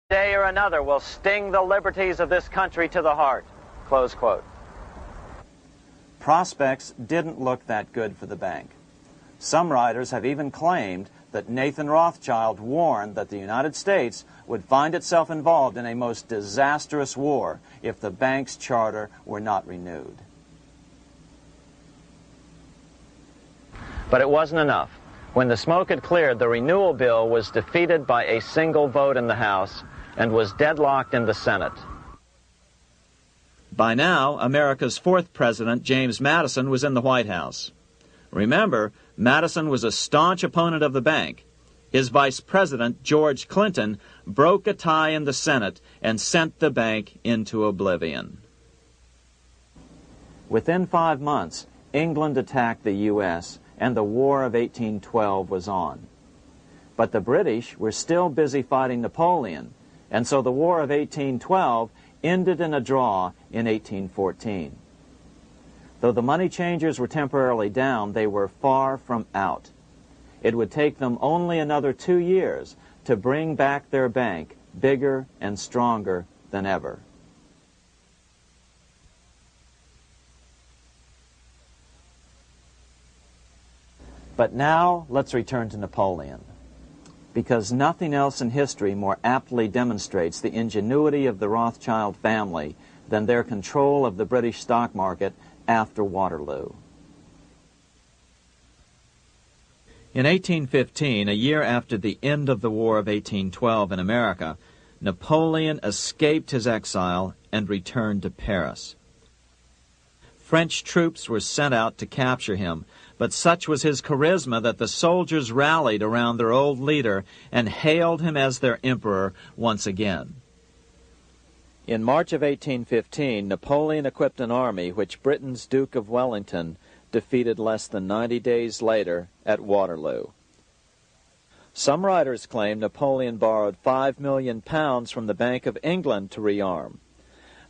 day or another will sting the liberties of this country to the heart. Close quote. Prospects didn't look that good for the bank. Some writers have even claimed that Nathan Rothschild warned that the United States would find itself involved in a most disastrous war if the bank's charter were not renewed. But it wasn't enough. When the smoke had cleared, the renewal bill was defeated by a single vote in the House and was deadlocked in the Senate. By now, America's fourth president, James Madison, was in the White House. Remember, Madison was a staunch opponent of the bank. His vice president, George Clinton, broke a tie in the Senate and sent the bank into oblivion. Within 5 months, England attacked the U.S., and the War of 1812 was on. But the British were still busy fighting Napoleon, and so the War of 1812 ended in a draw in 1814. Though the money changers were temporarily down, they were far from out. It would take them only another 2 years to bring back their bank bigger and stronger than ever. But now let's return to Napoleon, because nothing else in history more aptly demonstrates the ingenuity of the Rothschild family than their control of the British stock market after Waterloo. In 1815, a year after the end of the War of 1812 in America, Napoleon escaped his exile and returned to Paris. French troops were sent out to capture him, but such was his charisma that the soldiers rallied around their old leader and hailed him as their emperor once again. In March of 1815, Napoleon equipped an army which Britain's Duke of Wellington defeated less than 90 days later at Waterloo. Some writers claim Napoleon borrowed £5 million from the Bank of England to rearm,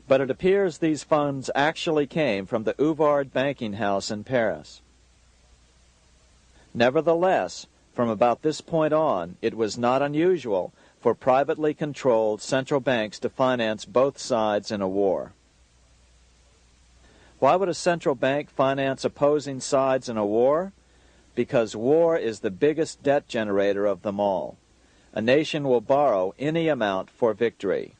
but it appears these funds actually came from the Ouvard banking house in Paris. Nevertheless, from about this point on, it was not unusual for privately controlled central banks to finance both sides in a war. Why would a central bank finance opposing sides in a war? Because war is the biggest debt generator of them all. A nation will borrow any amount for victory.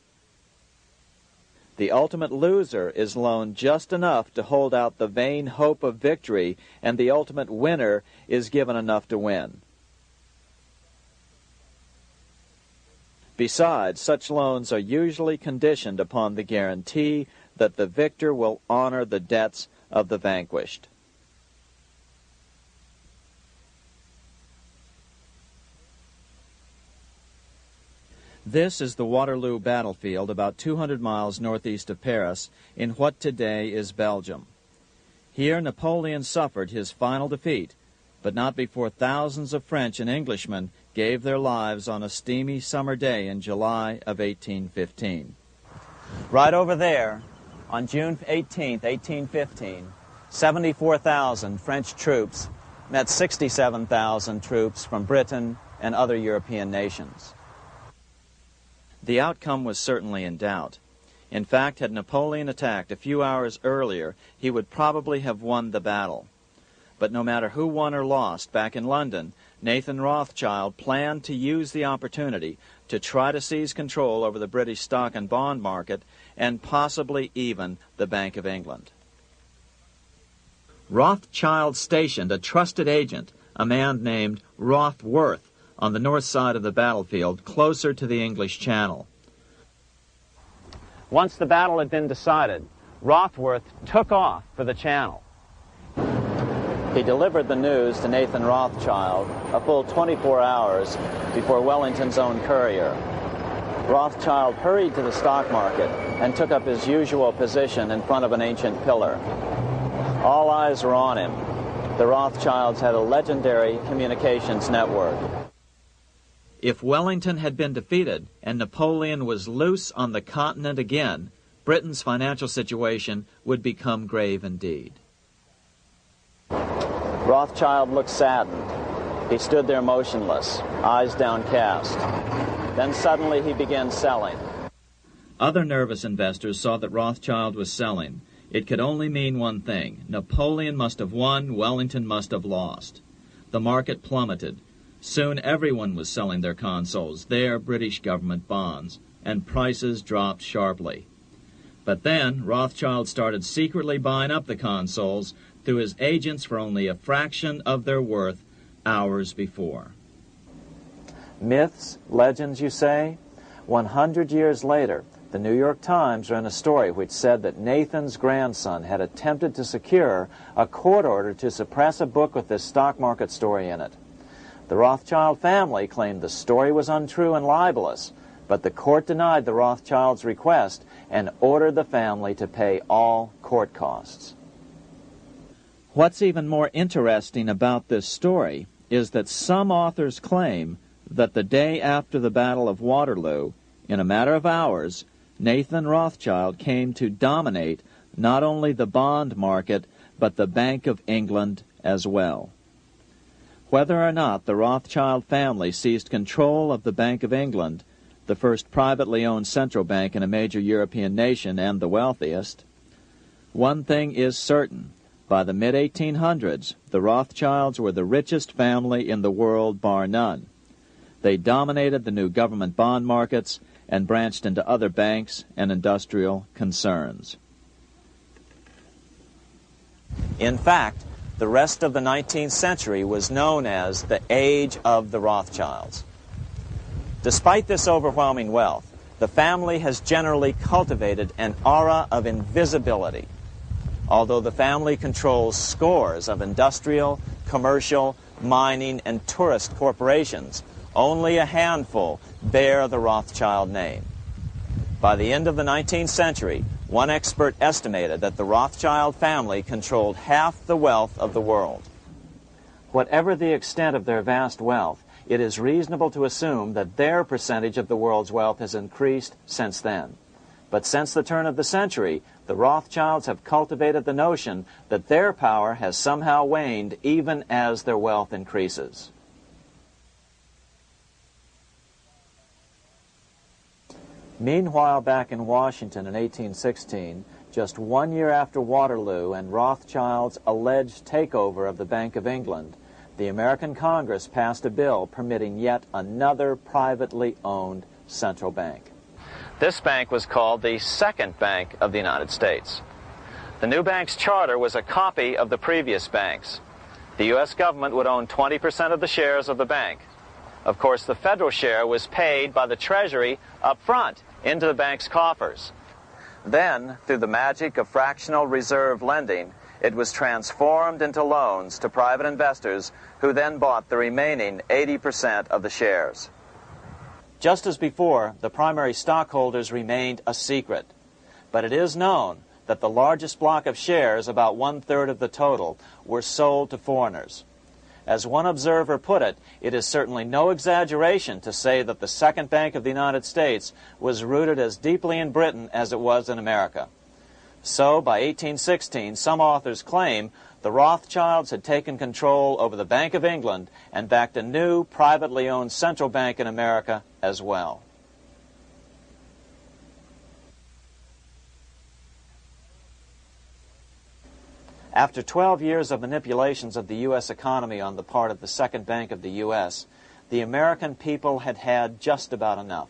The ultimate loser is loaned just enough to hold out the vain hope of victory, and the ultimate winner is given enough to win. Besides, such loans are usually conditioned upon the guarantee that the victor will honor the debts of the vanquished. This is the Waterloo battlefield about 200 miles northeast of Paris in what today is Belgium. Here Napoleon suffered his final defeat, but not before thousands of French and Englishmen gave their lives on a steamy summer day in July of 1815. Right over there, on June 18, 1815, 74,000 French troops met 67,000 troops from Britain and other European nations. The outcome was certainly in doubt. In fact, had Napoleon attacked a few hours earlier, he would probably have won the battle. But no matter who won or lost, back in London, Nathan Rothschild planned to use the opportunity to try to seize control over the British stock and bond market and possibly even the Bank of England. Rothschild stationed a trusted agent, a man named Rothworth, on the north side of the battlefield, closer to the English Channel. Once the battle had been decided, Rothworth took off for the Channel. He delivered the news to Nathan Rothschild a full 24 hours before Wellington's own courier. Rothschild hurried to the stock market and took up his usual position in front of an ancient pillar. All eyes were on him. The Rothschilds had a legendary communications network. If Wellington had been defeated and Napoleon was loose on the continent again, Britain's financial situation would become grave indeed. Rothschild looked saddened. He stood there motionless, eyes downcast. Then suddenly he began selling. Other nervous investors saw that Rothschild was selling. It could only mean one thing. Napoleon must have won, Wellington must have lost. The market plummeted. Soon everyone was selling their consols, their British government bonds, and prices dropped sharply. But then Rothschild started secretly buying up the consols through his agents for only a fraction of their worth hours before. Myths, legends, you say? 100 years later, the New York Times ran a story which said that Nathan's grandson had attempted to secure a court order to suppress a book with this stock market story in it. The Rothschild family claimed the story was untrue and libelous, but the court denied the Rothschilds' request and ordered the family to pay all court costs. What's even more interesting about this story is that some authors claim that the day after the Battle of Waterloo, in a matter of hours, Nathan Rothschild came to dominate not only the bond market, but the Bank of England as well. Whether or not the Rothschild family seized control of the Bank of England, the first privately owned central bank in a major European nation and the wealthiest, one thing is certain. By the mid-1800s, the Rothschilds were the richest family in the world, bar none. They dominated the new government bond markets and branched into other banks and industrial concerns. In fact, the rest of the 19th century was known as the Age of the Rothschilds. Despite this overwhelming wealth, the family has generally cultivated an aura of invisibility. Although the family controls scores of industrial, commercial, mining, and tourist corporations, only a handful bear the Rothschild name. By the end of the 19th century, one expert estimated that the Rothschild family controlled half the wealth of the world. Whatever the extent of their vast wealth, it is reasonable to assume that their percentage of the world's wealth has increased since then. But since the turn of the century, the Rothschilds have cultivated the notion that their power has somehow waned even as their wealth increases. Meanwhile, back in Washington in 1816, just 1 year after Waterloo and Rothschild's alleged takeover of the Bank of England, the American Congress passed a bill permitting yet another privately owned central bank. This bank was called the Second Bank of the United States. The new bank's charter was a copy of the previous banks. The U.S. government would own 20% of the shares of the bank. Of course, the federal share was paid by the Treasury up front into the bank's coffers. Then, through the magic of fractional reserve lending, it was transformed into loans to private investors who then bought the remaining 80% of the shares. Just as before, the primary stockholders remained a secret. But it is known that the largest block of shares, about 1/3 of the total, were sold to foreigners. As one observer put it, it is certainly no exaggeration to say that the Second Bank of the United States was rooted as deeply in Britain as it was in America. So, by 1816, some authors claim the Rothschilds had taken control over the Bank of England and backed a new privately owned central bank in America as well. After 12 years of manipulations of the U.S. economy on the part of the Second Bank of the U.S., the American people had had just about enough.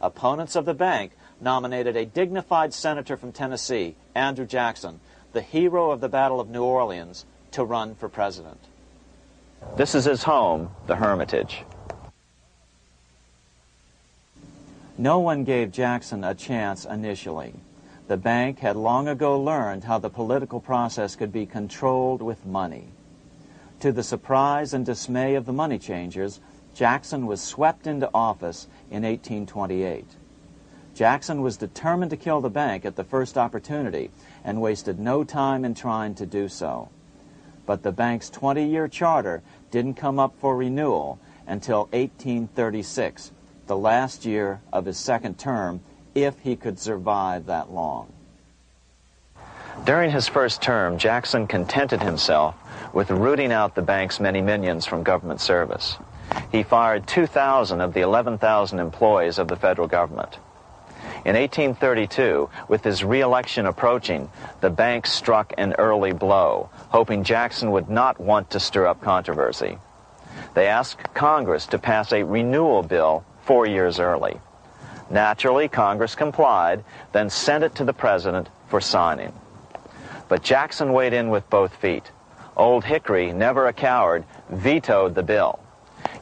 Opponents of the bank nominated a dignified senator from Tennessee, Andrew Jackson, the hero of the Battle of New Orleans, to run for president. This is his home, the Hermitage. No one gave Jackson a chance initially. The bank had long ago learned how the political process could be controlled with money. To the surprise and dismay of the money changers, Jackson was swept into office in 1828. Jackson was determined to kill the bank at the first opportunity and wasted no time in trying to do so. But the bank's 20-year charter didn't come up for renewal until 1836, the last year of his second term, if he could survive that long. During his first term, Jackson contented himself with rooting out the bank's many minions from government service. He fired 2,000 of the 11,000 employees of the federal government. In 1832, with his re-election approaching, the banks struck an early blow, hoping Jackson would not want to stir up controversy. They asked Congress to pass a renewal bill 4 years early. Naturally, Congress complied, then sent it to the president for signing. But Jackson weighed in with both feet. Old Hickory, never a coward, vetoed the bill.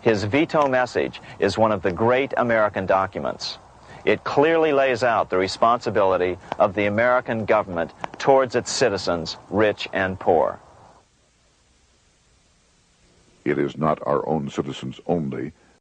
His veto message is one of the great American documents. It clearly lays out the responsibility of the American government towards its citizens, rich and poor. It is not our own citizens only